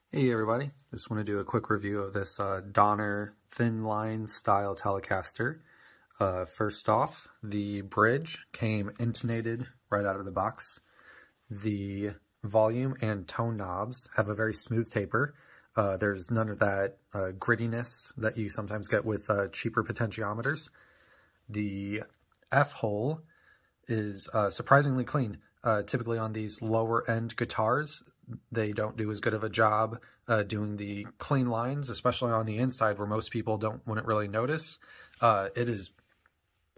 Hey everybody, just want to do a quick review of this Donner Thinline style Telecaster. First off, the bridge came intonated right out of the box. The volume and tone knobs have a very smooth taper. There's none of that grittiness that you sometimes get with cheaper potentiometers. The F-hole is surprisingly clean. Typically on these lower end guitars, they don't do as good of a job doing the clean lines, especially on the inside where most people wouldn't really notice. It is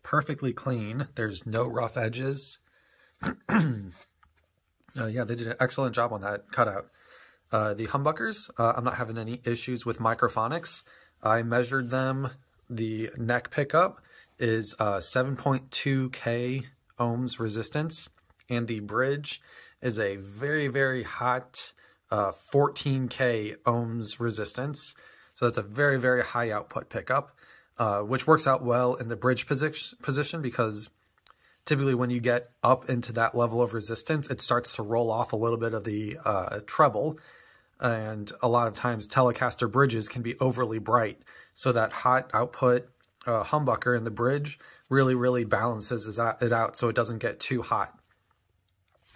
perfectly clean. There's no rough edges. Yeah, they did an excellent job on that cutout. The humbuckers, I'm not having any issues with microphonics. I measured them. The neck pickup is 7.2K ohms resistance, and the bridge is a very, very hot 14K ohms resistance. So that's a very, very high output pickup, which works out well in the bridge position because typically when you get up into that level of resistance, it starts to roll off a little bit of the treble. And a lot of times Telecaster bridges can be overly bright. So that hot output humbucker in the bridge really, really balances it out so it doesn't get too hot.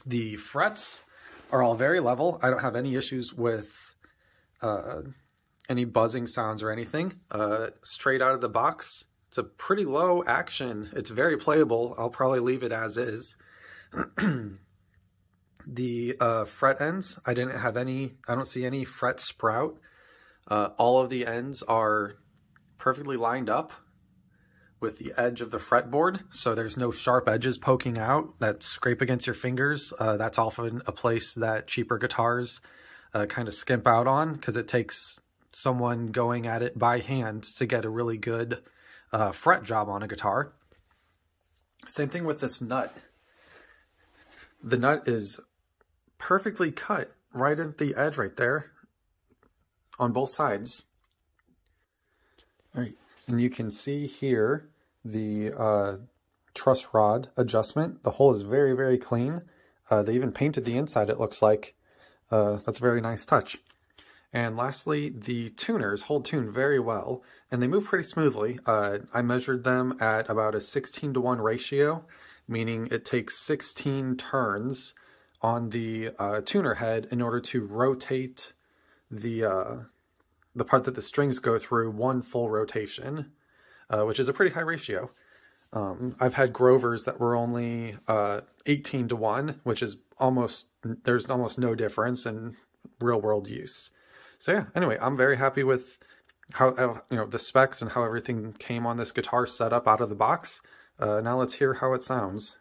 The frets are all very level. I don't have any issues with any buzzing sounds or anything. Straight out of the box, it's a pretty low action. It's very playable. I'll probably leave it as is. The fret ends, I don't see any fret sprout. All of the ends are perfectly lined up with the edge of the fretboard, so there's no sharp edges poking out that scrape against your fingers. That's often a place that cheaper guitars kind of skimp out on because it takes someone going at it by hand to get a really good fret job on a guitar. Same thing with this nut. The nut is perfectly cut right at the edge right there on both sides. All right, and you can see here the truss rod adjustment. The hole is very, very clean. They even painted the inside, it looks like. That's a very nice touch. And lastly, the tuners hold tune very well, and they move pretty smoothly. I measured them at about a 16:1 ratio, meaning it takes 16 turns on the tuner head in order to rotate the part that the strings go through one full rotation, which is a pretty high ratio. I've had Grovers that were only 18:1, which is there's almost no difference in real world use. So yeah, anyway, I'm very happy with how, the specs and how everything came on this guitar set up out of the box. Now let's hear how it sounds.